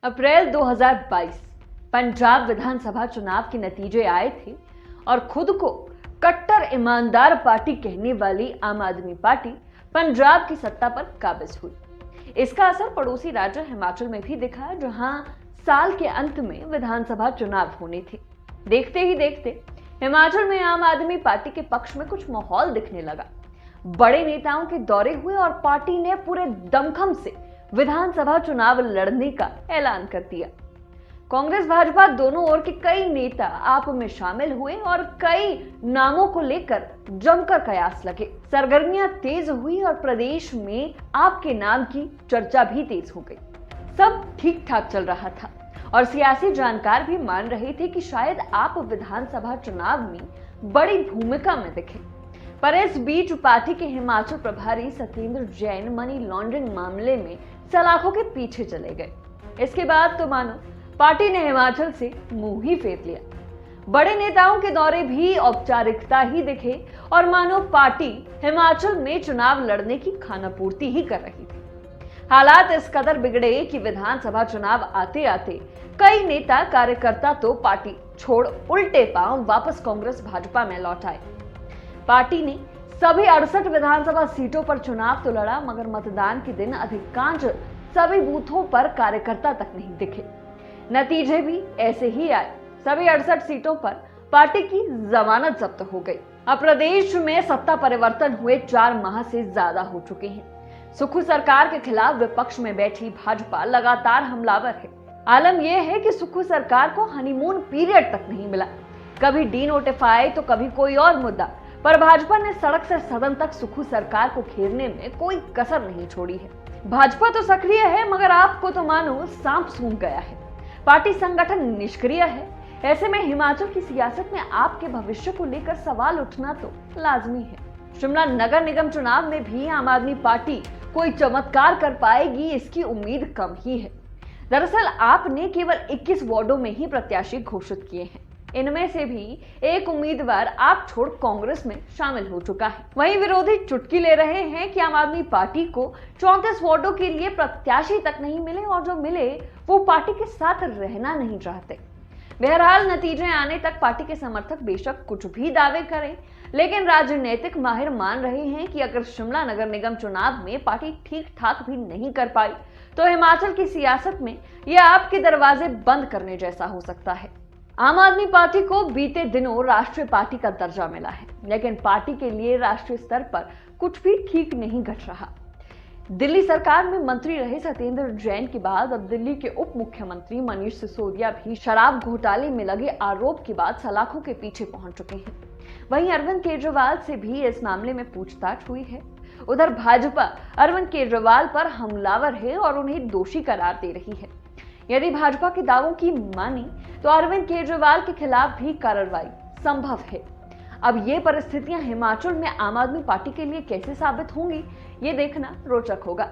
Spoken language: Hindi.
अप्रैल 2022 पंजाब विधानसभा चुनाव के नतीजे आए थे और खुद को कट्टर ईमानदार पार्टी कहने वाली आम आदमी पार्टी पंजाब की सत्ता पर काबिज हुई। इसका असर पड़ोसी राज्य हिमाचल में भी दिखा, जहां साल के अंत में विधानसभा चुनाव होने थे। देखते ही देखते हिमाचल में आम आदमी पार्टी के पक्ष में कुछ माहौल दिखने लगा। बड़े नेताओं के दौरे हुए और पार्टी ने पूरे दमखम से विधानसभा चुनाव लड़ने का ऐलान कर दिया। कांग्रेस भाजपा दोनों ओर के कई नेता आप में शामिल हुए और कई नामों को लेकर जमकर कयास लगे। सरगर्मियां तेज हुई और प्रदेश में आपके नाम की चर्चा भी तेज हो गई। सब ठीक ठाक चल रहा था और सियासी जानकार भी मान रहे थे कि शायद आप विधानसभा चुनाव में बड़ी भूमिका में दिखे। पर इस बीच पार्टी के हिमाचल प्रभारी सत्येंद्र जैन मनी लॉन्ड्रिंग मामले में सलाखों के पीछे चले गए। इसके बाद तो मानो पार्टी ने हिमाचल से मुंह ही फेर लिया। बड़े नेताओं के दौरे भी औपचारिकता ही दिखे और मानो पार्टी हिमाचल में चुनाव लड़ने की खानापूर्ति ही कर रही थी। हालात इस कदर बिगड़े कि विधानसभा चुनाव आते आते कई नेता कार्यकर्ता तो पार्टी छोड़ उल्टे पांव वापस कांग्रेस भाजपा में लौट आए। पार्टी ने सभी 68 विधानसभा सीटों पर चुनाव तो लड़ा, मगर मतदान के दिन अधिकांश सभी बूथों पर कार्यकर्ता तक नहीं दिखे। नतीजे भी ऐसे ही आए। सभी 68 सीटों पर पार्टी की जमानत जब्त हो गई। अब प्रदेश में सत्ता परिवर्तन हुए 4 माह से ज्यादा हो चुके हैं। सुक्खू सरकार के खिलाफ विपक्ष में बैठी भाजपा लगातार हमलावर है। आलम यह है कि सुक्खू सरकार को हनीमून पीरियड तक नहीं मिला। कभी डी नोटिफाई तो कभी कोई और मुद्दा, पर भाजपा ने सड़क से सदन तक सुक्खू सरकार को घेरने में कोई कसर नहीं छोड़ी है। भाजपा तो सक्रिय है, मगर आपको तो मानो सांप सूंघ गया है। पार्टी संगठन निष्क्रिय है। ऐसे में हिमाचल की सियासत में आपके भविष्य को लेकर सवाल उठना तो लाजमी है। शिमला नगर निगम चुनाव में भी आम आदमी पार्टी कोई चमत्कार कर पाएगी, इसकी उम्मीद कम ही है। दरअसल आपने केवल 21 वार्डों में ही प्रत्याशी घोषित किए हैं। इनमें से भी एक उम्मीदवार आप छोड़ कांग्रेस में शामिल हो चुका है। वहीं विरोधी चुटकी ले रहे हैं कि आम आदमी पार्टी को 34 वार्डों के लिए प्रत्याशी तक नहीं मिले और जो मिले वो पार्टी के साथ रहना नहीं चाहते। बहरहाल नतीजे आने तक पार्टी के समर्थक बेशक कुछ भी दावे करें, लेकिन राजनीतिक माहिर मान रहे हैं कि अगर शिमला नगर निगम चुनाव में पार्टी ठीक ठाक भी नहीं कर पाई तो हिमाचल की सियासत में यह आपके दरवाजे बंद करने जैसा हो सकता है। आम आदमी पार्टी को बीते दिनों राष्ट्रीय पार्टी का दर्जा मिला है, लेकिन पार्टी के लिए राष्ट्रीय स्तर पर कुछ भी ठीक नहीं घट रहा। दिल्ली सरकार में मंत्री रहे सत्येंद्र जैन के बाद अब दिल्ली के उप मुख्यमंत्री मनीष सिसोदिया भी शराब घोटाले में लगे आरोप के बाद सलाखों के पीछे पहुंच चुके हैं। वहीं अरविंद केजरीवाल से भी इस मामले में पूछताछ हुई है। उधर भाजपा अरविंद केजरीवाल पर हमलावर है और उन्हें दोषी करार दे रही है। यदि भाजपा के दावों की माने तो अरविंद केजरीवाल के खिलाफ भी कार्रवाई संभव है। अब ये परिस्थितियां हिमाचल में आम आदमी पार्टी के लिए कैसे साबित होंगी, ये देखना रोचक होगा।